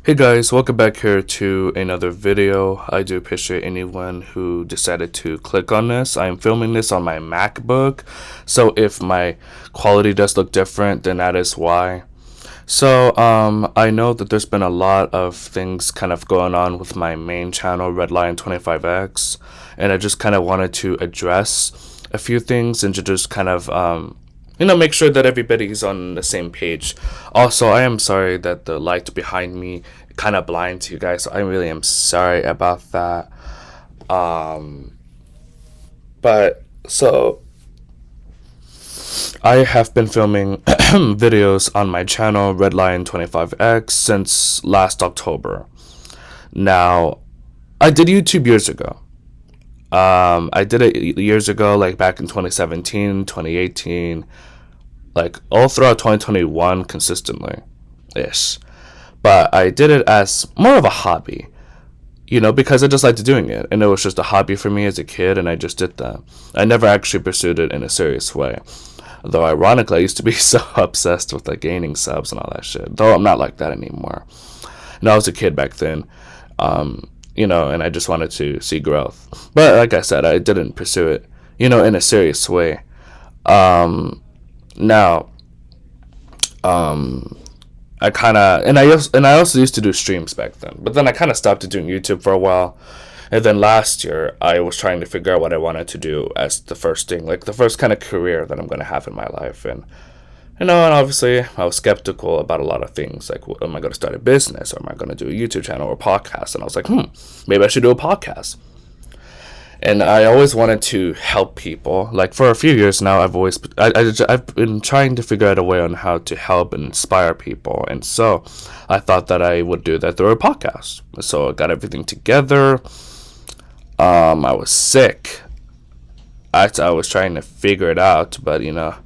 Hey guys, welcome back here to another video. I do appreciate anyone who decided to click on this. I am filming this on my MacBook, so if my quality does look different, then that is why. So, I know that there's been a lot of things kind of going on with my main channel, Redlion25X, and I just kind of wanted to address a few things and to just kind of, make sure that everybody's on the same page. Also, I am sorry that the light behind me kind of blinds you guys, so I really am sorry about that. But, so, I have been filming videos on my channel, Redlion25X, since last October. Now, I did YouTube years ago. I did it years ago, like back in 2017, 2018, like all throughout 2021 consistently-ish. But I did it as more of a hobby, because I just liked doing it. And it was just a hobby for me as a kid, and I just did that. I never actually pursued it in a serious way. Though ironically, I used to be so obsessed with like gaining subs and all that shit. Though I'm not like that anymore. I was a kid back then. And I just wanted to see growth. But like I said, I didn't pursue it, in a serious way. Now, I kind of, and I also used to do streams back then. But then I kind of stopped doing YouTube for a while. And then last year, I was trying to figure out what I wanted to do as the first thing, like the first kind of career that I'm going to have in my life. And and obviously I was skeptical about a lot of things, like, am I going to start a business, or am I going to do a YouTube channel or a podcast? And I was like, maybe I should do a podcast. And I always wanted to help people. Like for a few years now, I've been trying to figure out a way on how to help and inspire people. And so I thought that I would do that through a podcast. So I got everything together. I was sick. I was trying to figure it out, but I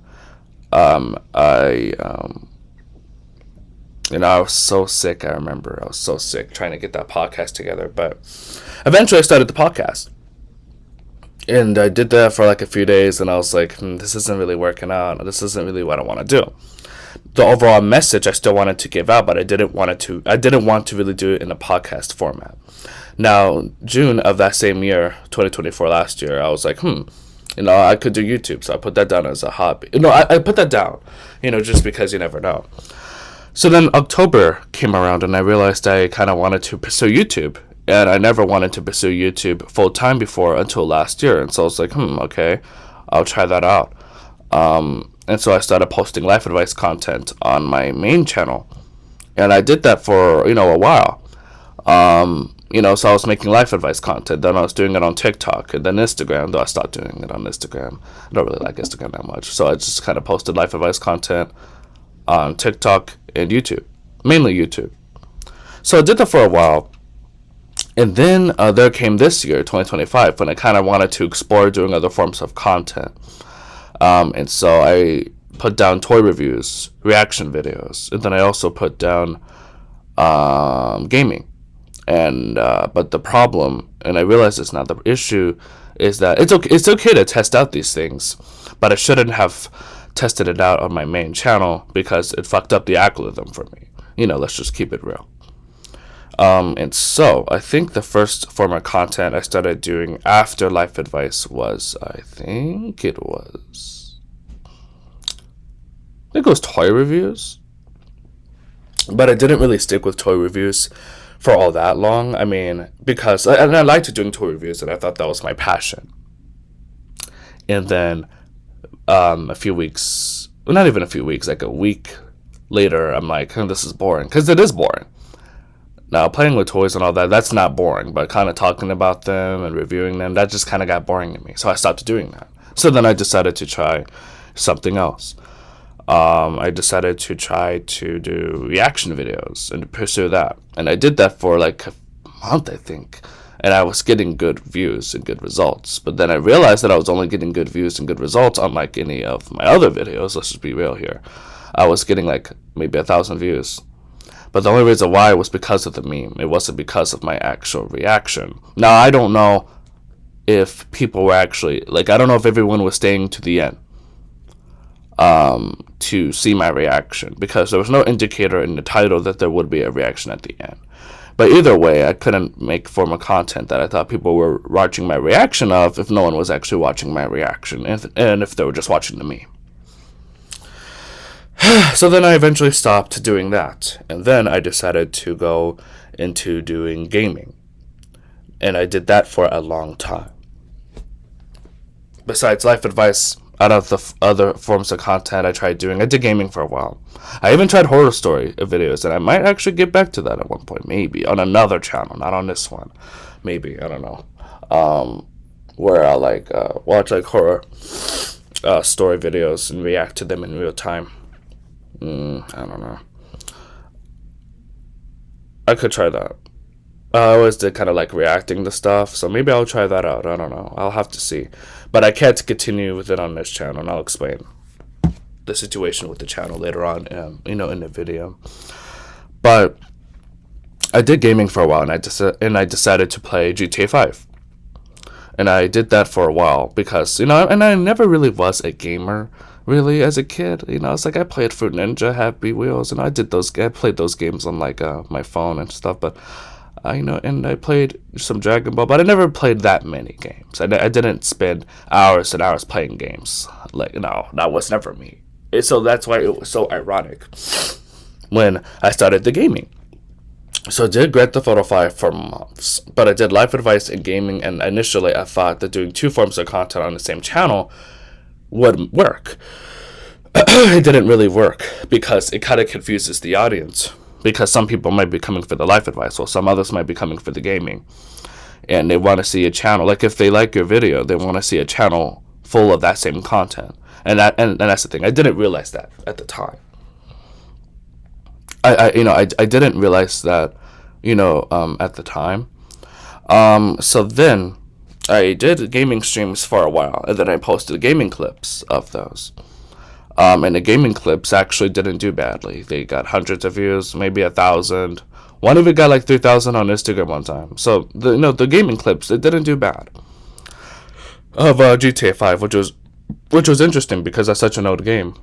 was so sick. I remember I was so sick trying to get that podcast together. But eventually I started the podcast. And I did that for like a few days, and I was like, this isn't really working out. This isn't really what I want to do. The overall message I still wanted to give out, but I didn't want to really do it in a podcast format. Now, June of that same year, 2024, last year, I was like, I could do YouTube. So I put that down as a hobby. I put that down, just because you never know. So then October came around, and I realized I kind of wanted to pursue YouTube. And I never wanted to pursue YouTube full-time before until last year. And so I was like, okay, I'll try that out. And so I started posting life advice content on my main channel. And I did that for, a while. So I was making life advice content. Then I was doing it on TikTok and then Instagram, though I stopped doing it on Instagram. I don't really like Instagram that much. So I just kind of posted life advice content on TikTok and YouTube. Mainly YouTube. So I did that for a while. And then there came this year, 2025, when I kind of wanted to explore doing other forms of content. And so I put down toy reviews, reaction videos, and then I also put down gaming. And but the problem, and I realize it's not the issue, is that it's okay to test out these things, but I shouldn't have tested it out on my main channel because it fucked up the algorithm for me. Let's just keep it real. And so I think the first form of content I started doing after life advice was, I think it was toy reviews, but I didn't really stick with toy reviews for all that long. I mean, because I liked doing toy reviews, and I thought that was my passion. And then a few weeks, well, not even a few weeks, like a week later, I'm like, this is boring, because it is boring. Now, playing with toys and all that, that's not boring, but kind of talking about them and reviewing them, that just kind of got boring to me. So I stopped doing that. So then I decided to try something else. I decided to try to do reaction videos and pursue that. And I did that for like a month, I think. And I was getting good views and good results. But then I realized that I was only getting good views and good results, unlike any of my other videos. Let's just be real here. I was getting like maybe 1,000 views. But the only reason why was because of the meme. It wasn't because of my actual reaction. Now, I don't know if people were actually, I don't know if everyone was staying to the end. to see my reaction, because there was no indicator in the title that there would be a reaction at the end. But either way, I couldn't make form of content that I thought people were watching my reaction of if no one was actually watching my reaction, and if they were just watching the meme. So then I eventually stopped doing that, and then I decided to go into doing gaming. And I did that for a long time. Besides life advice, out of the other forms of content I did gaming for a while. I even tried horror story videos, and I might actually get back to that at one point, maybe on another channel, not on this one. Maybe, I don't know. Where I'll watch horror story videos and react to them in real time. I don't know. I could try that. I always did kind of like reacting to stuff, so maybe I'll try that out. I don't know. I'll have to see. But I can't continue with it on this channel, and I'll explain the situation with the channel later on, in the video. But I did gaming for a while, and I decided to play GTA 5. And I did that for a while because, and I never really was a gamer, really, as a kid. It's like I played Fruit Ninja, Happy Wheels, and I played those games on my phone and stuff, but and I played some Dragon Ball, but I never played that many games. I didn't spend hours and hours playing games. No, that was never me. So that's why it was so ironic when I started the gaming. So I did Grand Theft Auto 5 for months, but I did life advice and gaming, and initially I thought that doing two forms of content on the same channel would work. It didn't really work because it kind of confuses the audience. Because some people might be coming for the life advice, while some others might be coming for the gaming. And they want to see a channel. Like, if they like your video, they want to see a channel full of that same content. And that's the thing. I didn't realize that at the time. I didn't realize that, at the time. So then I did gaming streams for a while, and then I posted gaming clips of those. And the gaming clips actually didn't do badly. They got hundreds of views, maybe 1,000. One of it got 3,000 on Instagram one time. So the gaming clips, it didn't do bad. Of GTA 5, which was interesting because that's such an old game,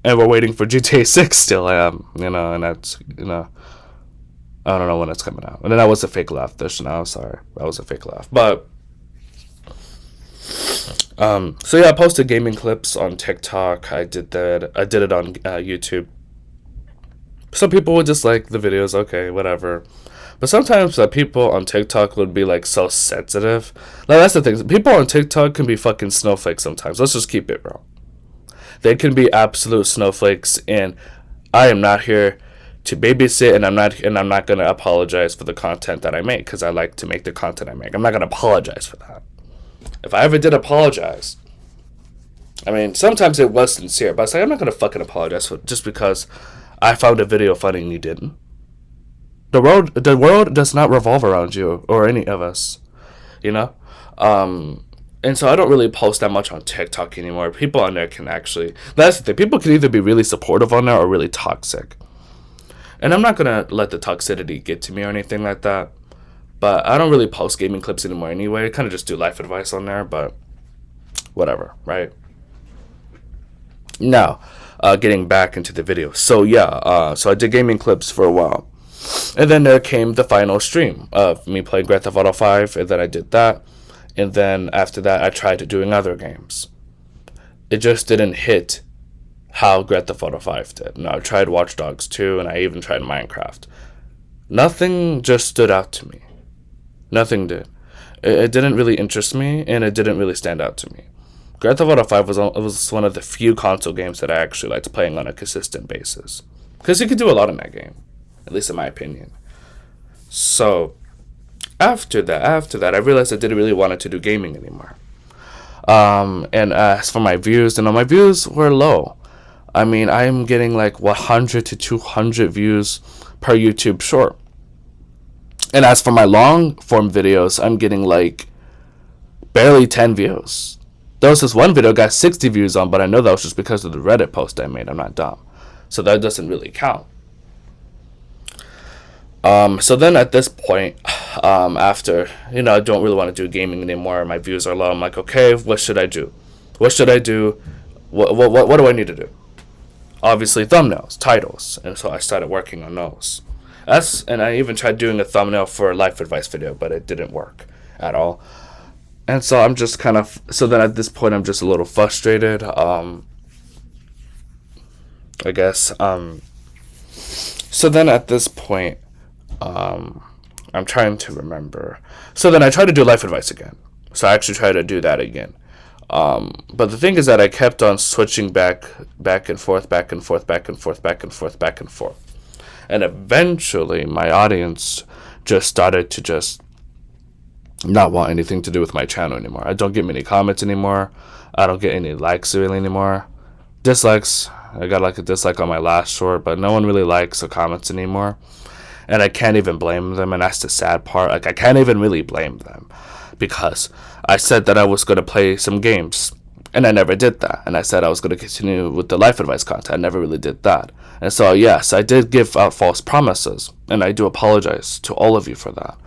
and we're waiting for GTA 6 still. And that's I don't know when it's coming out. And then that was a fake laugh. I'm sorry, that was a fake laugh, but. So yeah, I posted gaming clips on TikTok. I did that. I did it on YouTube. Some people would just like the videos, okay, whatever. But sometimes people on TikTok would be so sensitive. That's the thing. People on TikTok can be fucking snowflakes sometimes. Let's just keep it real. They can be absolute snowflakes, and I am not here to babysit, and I'm not gonna apologize for the content that I make, because I like to make the content I make. I'm not gonna apologize for that. If I ever did apologize, sometimes it was sincere, but I'm not going to fucking apologize for just because I found a video funny and you didn't. The world does not revolve around you or any of us, And so I don't really post that much on TikTok anymore. People on there can actually, that's the thing, people can either be really supportive on there or really toxic. And I'm not going to let the toxicity get to me or anything like that. But I don't really post gaming clips anymore anyway. I kind of just do life advice on there, but whatever, right? Now, getting back into the video. So yeah, so I did gaming clips for a while. And then there came the final stream of me playing Grand Theft Auto 5, and then I did that. And then after that, I tried doing other games. It just didn't hit how Grand Theft Auto 5 did. Now, I tried Watch Dogs 2, and I even tried Minecraft. Nothing just stood out to me. Nothing did. It didn't really interest me, and it didn't really stand out to me. Grand Theft Auto 5 was one of the few console games that I actually liked playing on a consistent basis. Because you could do a lot in that game, at least in my opinion. So, after that, I realized I didn't really want to do gaming anymore. And as for my views, my views were low. I'm getting 100 to 200 views per YouTube short. And as for my long form videos, I'm getting barely 10 views. There was this one video I got 60 views on, but I know that was just because of the Reddit post I made. I'm not dumb. So that doesn't really count. So then at this point, after, I don't really want to do gaming anymore. My views are low. I'm like, okay, what should I do? What should I do What do I need to do? Obviously, thumbnails, titles, and so I started working on those. And I even tried doing a thumbnail for a life advice video, but it didn't work at all. And so I'm just kind of, so then at this point I'm just a little frustrated. I guess. So then at this point, I'm trying to remember. So then I tried to do life advice again. So I actually tried to do that again. But the thing is that I kept on switching back and forth, back and forth, back and forth, back and forth, back and forth. And eventually my audience just started to just not want anything to do with my channel anymore. I don't get many comments anymore. I don't get any likes really anymore. Dislikes. I got like a dislike on my last short, but no one really likes or comments anymore. And I can't even blame them, and that's the sad part. Like, I can't even really blame them, because I said that I was going to play some games, and I never did that. And I said I was going to continue with the life advice content. I never really did that. And so, yes, I did give out false promises, and I do apologize to all of you for that.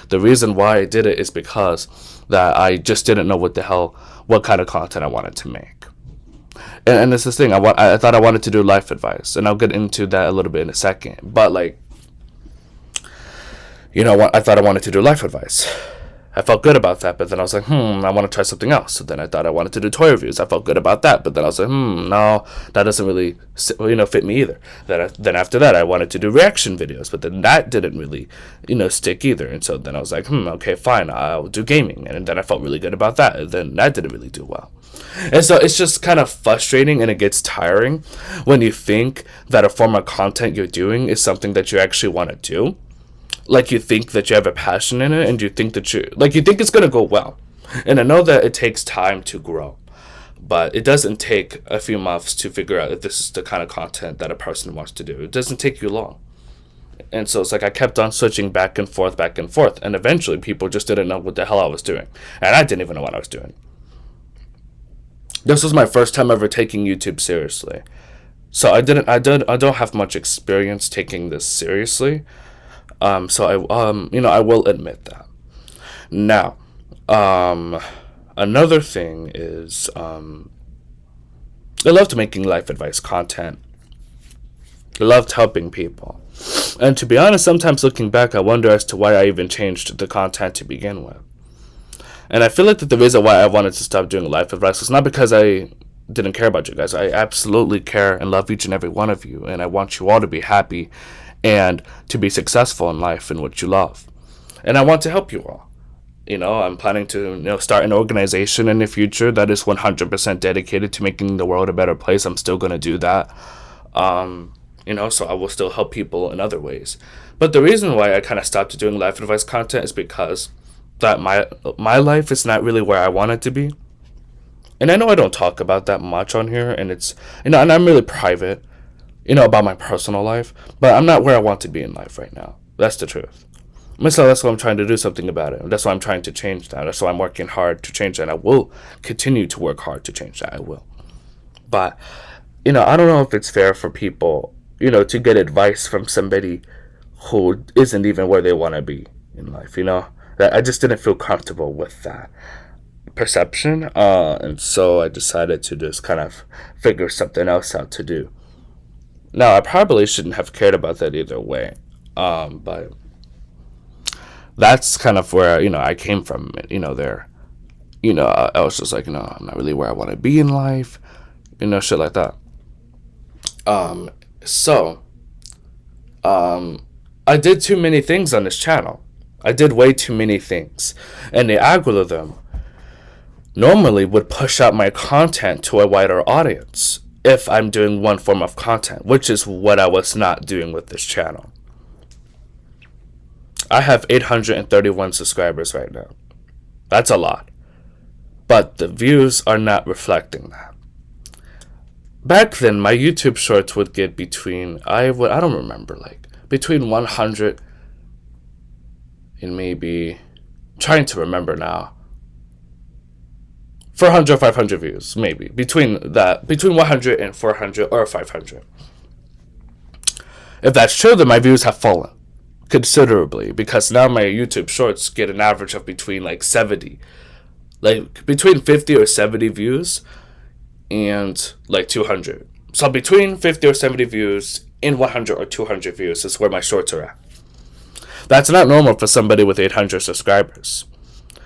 The reason why I did it is because that I just didn't know what kind of content I wanted to make. And it's this thing, I thought I wanted to do life advice, and I'll get into that a little bit in a second. But, like, I thought I wanted to do life advice. I felt good about that, but then I was like, I want to try something else. So then I thought I wanted to do toy reviews. I felt good about that, but then I was like, no, that doesn't really, fit me either. Then after that, I wanted to do reaction videos, but then that didn't really, stick either. And so then I was like, okay, fine, I'll do gaming. And then I felt really good about that. And then that didn't really do well. And so it's just kind of frustrating, and it gets tiring when you think that a form of content you're doing is something that you actually want to do. Like, you think that you have a passion in it, and you think that you think it's going to go well. And I know that it takes time to grow, but it doesn't take a few months to figure out if this is the kind of content that a person wants to do. It doesn't take you long. And so it's like I kept on switching back and forth, and eventually people just didn't know what the hell I was doing. And I didn't even know what I was doing. This was my first time ever taking YouTube seriously. So I don't have much experience taking this seriously. So I will admit that. Now, another thing is, I loved making life advice content. I loved helping people. And to be honest, sometimes looking back, I wonder as to why I even changed the content to begin with. And I feel like that the reason why I wanted to stop doing life advice was not because I didn't care about you guys. I absolutely care and love each and every one of you. And I want you all to be happy and to be successful in life and what you love. And I want to help you all. I'm planning to start an organization in the future that is 100% dedicated to making the world a better place. I'm still going to do that. So I will still help people in other ways. But the reason why I kind of stopped doing life advice content is because that my life is not really where I want it to be. And I know I don't talk about that much on here, and it's, and I'm really private, about my personal life, but I'm not where I want to be in life right now. That's the truth. So that's why I'm trying to do something about it. That's why I'm trying to change that. That's why I'm working hard to change that. And I will continue to work hard to change that. I will. But, I don't know if it's fair for people, to get advice from somebody who isn't even where they want to be in life, I just didn't feel comfortable with that perception. And so I decided to just kind of figure something else out to do. Now, I probably shouldn't have cared about that either way. But that's kind of where, I came from, there. I was just like, I'm not really where I want to be in life, shit like that. I did too many things on this channel. I did way too many things. And the algorithm normally would push out my content to a wider audience if I'm doing one form of content, which is what I was not doing with this channel. I have 831 subscribers right now. That's a lot. But the views are not reflecting that. Back then, my YouTube shorts would get between 100 and maybe, trying to remember now, 400 or 500 views, maybe. Between 100 and 400 or 500. If that's true, then my views have fallen considerably, because now my YouTube shorts get an average of between 70, between 50 or 70 views and like 200. So between 50 or 70 views and 100 or 200 views is where my shorts are at. That's not normal for somebody with 800 subscribers.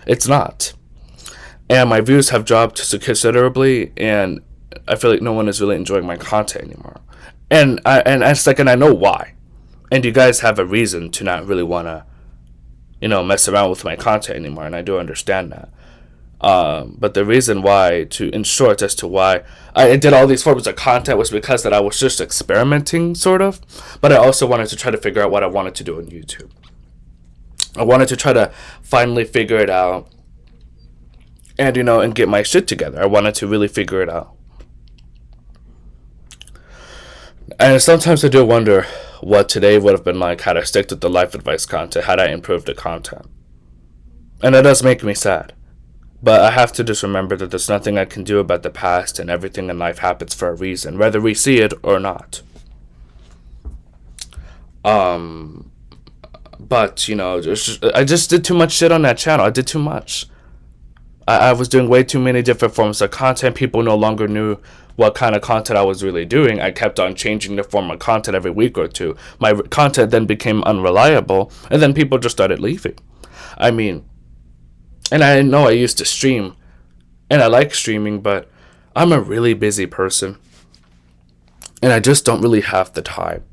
It's not. And my views have dropped considerably, and I feel like no one is really enjoying my content anymore. And I know why. And you guys have a reason to not really want to, mess around with my content anymore, and I do understand that. But the reason why, in short, as to why I did all these forms of content was because that I was just experimenting, sort of. But I also wanted to try to figure out what I wanted to do on YouTube. I wanted to try to finally figure it out, and get my shit together. I wanted to really figure it out. And sometimes I do wonder what today would have been like had I stick to the life advice content, had I improved the content. And it does make me sad. But I have to just remember that there's nothing I can do about the past, and everything in life happens for a reason, whether we see it or not. But, I just did too much shit on that channel. I did too much. I was doing way too many different forms of content. People no longer knew what kind of content I was really doing. I kept on changing the form of content every week or two. My content then became unreliable, and then people just started leaving. And I know I used to stream, and I like streaming, but I'm a really busy person, and I just don't really have the time.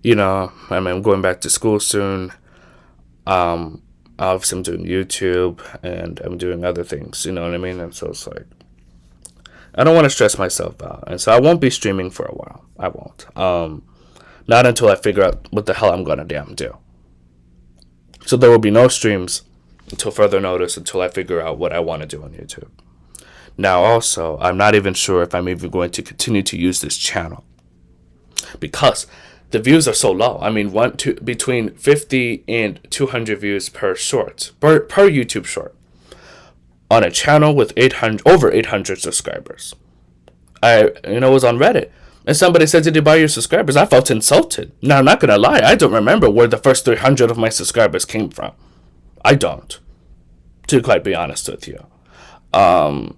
I'm going back to school soon. Obviously I'm doing YouTube, and I'm doing other things, you know what I mean? And so it's like, I don't want to stress myself out, and so I won't be streaming for a while. I won't. Not until I figure out what the hell I'm gonna damn do. So there will be no streams until further notice, until I figure out what I want to do on YouTube. Now also, I'm not even sure if I'm even going to continue to use this channel, because the views are so low. Between 50 and 200 views per short, per YouTube short, on a channel with over 800 subscribers. I was on Reddit, and somebody said, "Did you buy your subscribers?" I felt insulted. Now, I'm not gonna lie, I don't remember where the first 300 of my subscribers came from. I don't, to quite be honest with you. My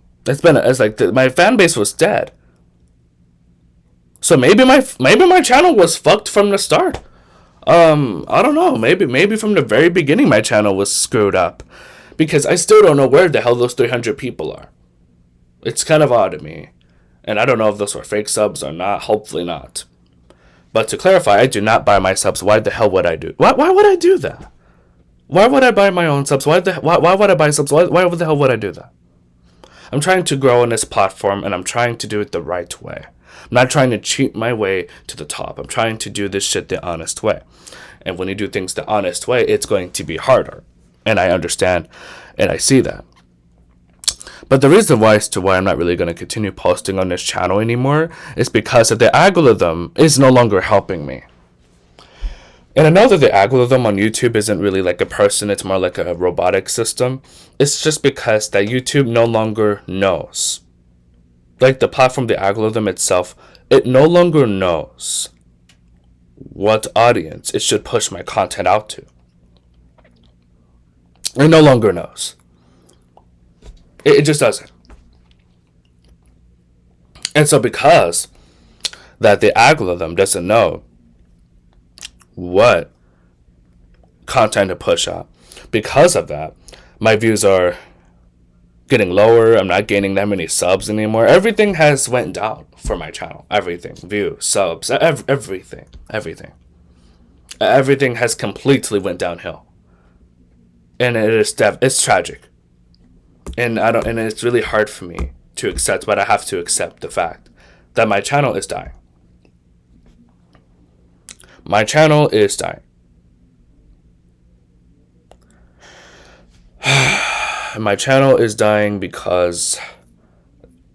fan base was dead. So maybe my channel was fucked from the start. I don't know. Maybe from the very beginning my channel was screwed up, because I still don't know where the hell those 300 people are. It's kind of odd to me, and I don't know if those were fake subs or not. Hopefully not. But to clarify, I do not buy my subs. Why the hell would I do? Why would I do that? Why would I buy my own subs? Why would I buy subs? Why the hell would I do that? I'm trying to grow on this platform, and I'm trying to do it the right way. I'm not trying to cheat my way to the top. I'm trying to do this shit the honest way. And when you do things the honest way, it's going to be harder. And I understand, and I see that. But the reason why I'm not really going to continue posting on this channel anymore is because the algorithm is no longer helping me. And I know that the algorithm on YouTube isn't really like a person, it's more like a robotic system. It's just because that YouTube no longer knows. Like the platform, the algorithm itself, it no longer knows what audience it should push my content out to. It no longer knows. It just doesn't. And so because that the algorithm doesn't know what content to push out, because of that, my views are getting lower. I'm not gaining that many subs anymore. Everything has went down for my channel. Everything. Views, subs, everything. Everything has completely went downhill. And it's tragic. And it's really hard for me to accept, but I have to accept the fact that my channel is dying. My channel is dying. My channel is dying because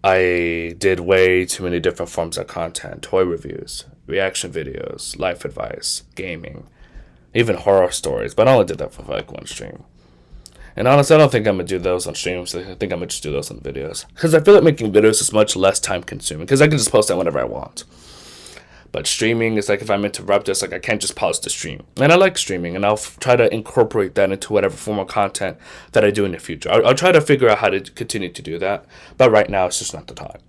I did way too many different forms of content. Toy reviews, reaction videos, life advice, gaming, even horror stories. But I only did that for like one stream. And honestly, I don't think I'm going to do those on streams. I think I'm going to just do those on videos. Because I feel like making videos is much less time consuming. Because I can just post that whenever I want. But streaming is like, if I'm interrupted, it's like I can't just pause the stream. And I like streaming, and I'll try to incorporate that into whatever form of content that I do in the future. I'll try to figure out how to continue to do that. But right now, it's just not the time.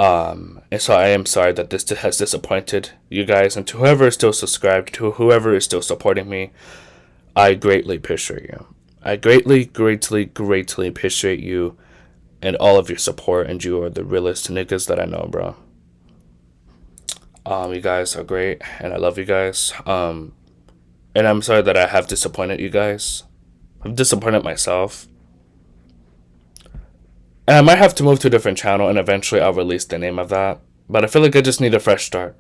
And so I am sorry that this has disappointed you guys, and to whoever is still subscribed, to whoever is still supporting me, I greatly appreciate you. I greatly appreciate you and all of your support, and you are the realest niggas that I know, bro. You guys are great, and I love you guys. And I'm sorry that I have disappointed you guys. I've disappointed myself. And I might have to move to a different channel, and eventually I'll release the name of that. But I feel like I just need a fresh start.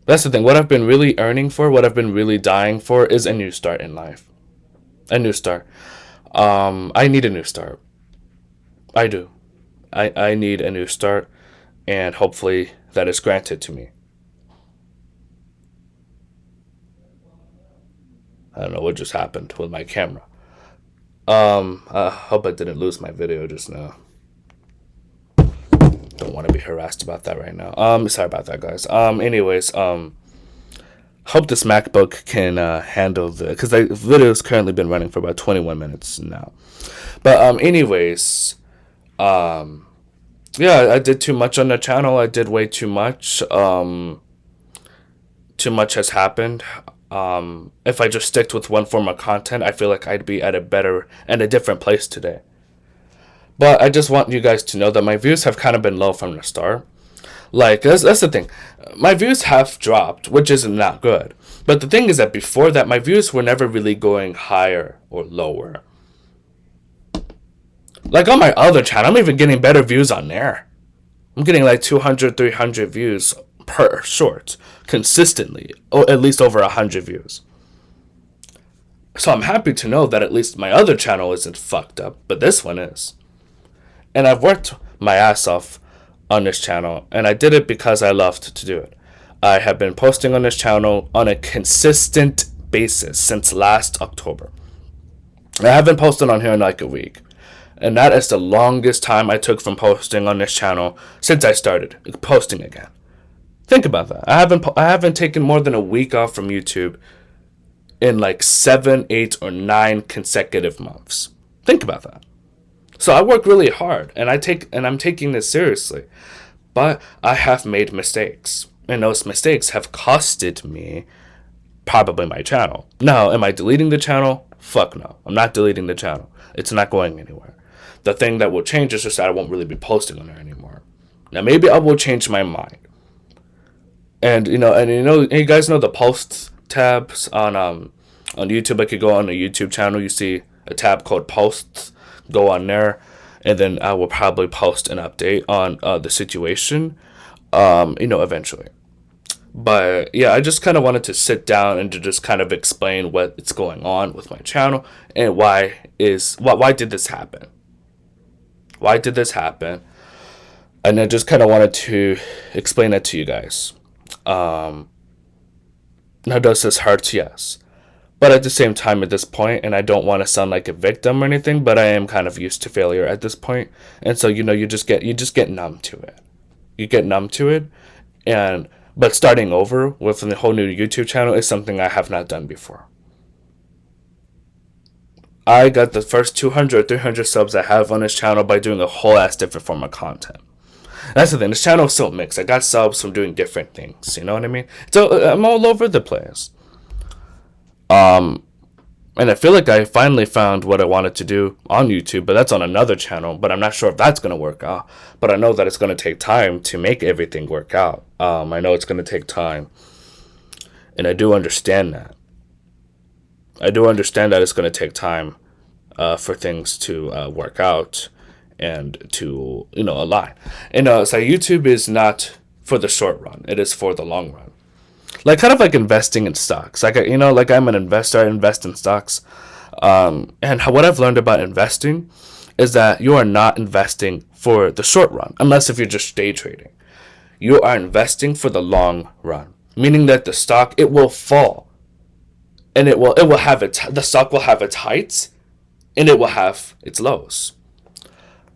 That's the thing. What I've been really earning for, what I've been really dying for, is a new start in life. A new start. I need a new start. I do. I need a new start, and hopefully that is granted to me. I don't know what just happened with my camera. I hope I didn't lose my video just now. Don't want to be harassed about that right now. Sorry about that, guys. Anyways, hope this MacBook can handle because the video's currently been running for about 21 minutes now. But anyways, yeah, I did too much on the channel. I did way too much. Too much has happened. If I just sticked with one form of content, I feel like I'd be at a better and a different place today. But I just want you guys to know that my views have kind of been low from the start. Like, that's the thing. My views have dropped, which is not good. But the thing is that before that, my views were never really going higher or lower. Like on my other channel, I'm even getting better views on there. I'm getting like 200, 300 views per short consistently, or at least over 100 views. So I'm happy to know that at least my other channel isn't fucked up, but this one is. And I've worked my ass off on this channel, and I did it because I loved to do it. I have been posting on this channel on a consistent basis since last October. I haven't posted on here in like a week. And that is the longest time I took from posting on this channel since I started posting again. Think about that. I haven't taken more than a week off from YouTube in like 7, 8, or 9 consecutive months. Think about that. So I work really hard, and I'm taking this seriously. But I have made mistakes, and those mistakes have costed me probably my channel. Now, am I deleting the channel? Fuck no. I'm not deleting the channel. It's not going anywhere. The thing that will change is just that I won't really be posting on there anymore. Now, maybe I will change my mind. And you guys know the posts tabs on YouTube. Like you go on a YouTube channel, you see a tab called posts. Go on there, and then I will probably post an update on the situation, eventually. But yeah, I just kind of wanted to sit down and to just kind of explain what's going on with my channel and why did this happen? Why did this happen? And I just kind of wanted to explain that to you guys. Now, does this hurt? Yes. But at the same time, at this point, and I don't want to sound like a victim or anything, but I am kind of used to failure at this point. And so, you just get numb to it. You get numb to it. But starting over with a whole new YouTube channel is something I have not done before. I got the first 200, 300 subs I have on this channel by doing a whole ass different form of content. That's the thing. This channel is so mixed. I got subs from doing different things. You know what I mean? So I'm all over the place. And I feel like I finally found what I wanted to do on YouTube, but that's on another channel, but I'm not sure if that's going to work out. But I know that it's going to take time to make everything work out. I know it's going to take time. And I do understand that. I do understand that it's going to take time for things to work out and to, align. And so YouTube is not for the short run. It is for the long run. Like kind of like investing in stocks. Like I'm an investor. I invest in stocks. And what I've learned about investing is that you are not investing for the short run, unless if you're just day trading. You are investing for the long run, meaning that the stock, it will fall, and it will have the stock will have its heights, and it will have its lows,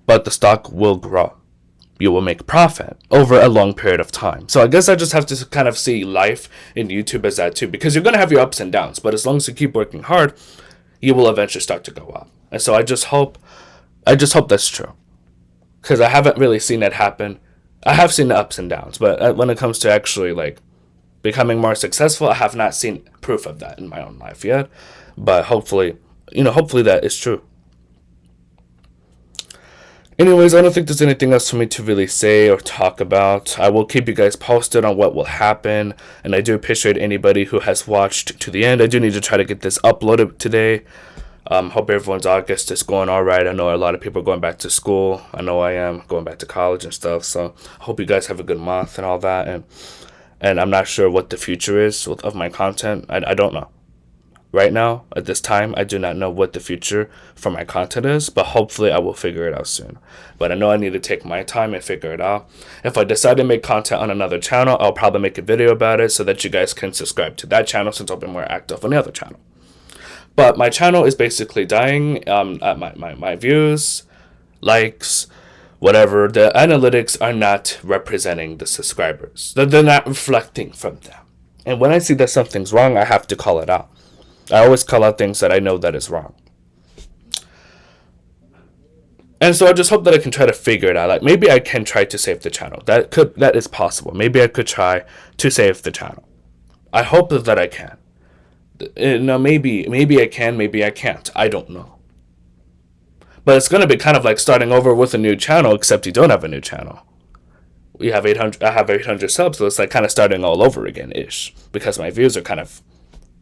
but the stock will grow. You will make profit over a long period of time. So I guess I just have to kind of see life in YouTube as that too, because you're going to have your ups and downs, but as long as you keep working hard, you will eventually start to go up. And so I just hope that's true, because I haven't really seen it happen I have seen the ups and downs, but when it comes to actually like becoming more successful, I have not seen proof of that in my own life yet. But hopefully, hopefully that is true. Anyways, I don't think there's anything else for me to really say or talk about. I will keep you guys posted on what will happen, and I do appreciate anybody who has watched to the end. I do need to try to get this uploaded today. Hope everyone's August is going all right. I know a lot of people are going back to school. I know I am going back to college and stuff. So I hope you guys have a good month and all that. And I'm not sure what the future is of my content. I don't know. Right now, at this time, I do not know what the future for my content is, but hopefully I will figure it out soon. But I know I need to take my time and figure it out. If I decide to make content on another channel, I'll probably make a video about it so that you guys can subscribe to that channel since I'll be more active on the other channel. But my channel is basically dying. My views, likes, whatever, the analytics are not representing the subscribers. They're not reflecting from them. And when I see that something's wrong, I have to call it out. I always call out things that I know that is wrong. And so I just hope that I can try to figure it out. Like maybe I can try to save the channel. That is possible. Maybe I could try to save the channel. I hope that I can. Maybe I can, maybe I can't. I don't know. But it's going to be kind of like starting over with a new channel, except you don't have a new channel. I have 800 subs, so it's like kind of starting all over again ish, because my views are kind of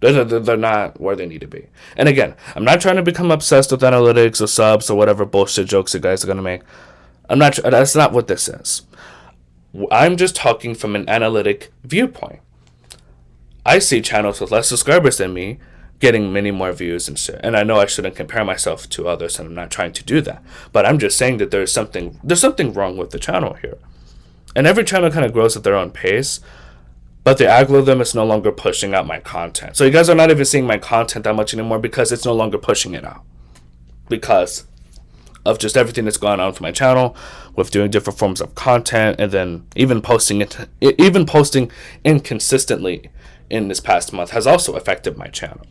they're not where they need to be. And again, I'm not trying to become obsessed with analytics or subs or whatever bullshit jokes you guys are gonna make. That's not what this is. I'm just talking from an analytic viewpoint. I see channels with less subscribers than me getting many more views and shit. And I know I shouldn't compare myself to others, and I'm not trying to do that. But I'm just saying that there's something wrong with the channel here. And every channel kind of grows at their own pace, but the algorithm is no longer pushing out my content. So you guys are not even seeing my content that much anymore because it's no longer pushing it out. Because of just everything that's going on with my channel, with doing different forms of content, and then even posting inconsistently in this past month has also affected my channel.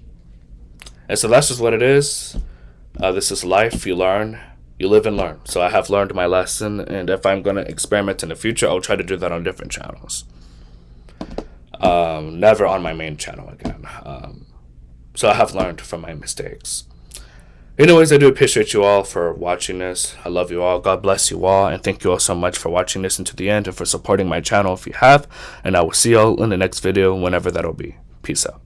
And so that's just what it is. This is life. You learn, you live and learn. So I have learned my lesson, and if I'm going to experiment in the future, I'll try to do that on different channels. Never on my main channel again. So I have learned from my mistakes. Anyways, I do appreciate you all for watching this. I love you all. God bless you all. And thank you all so much for watching this into the end and for supporting my channel if you have. And I will see you all in the next video, whenever that'll be. Peace out.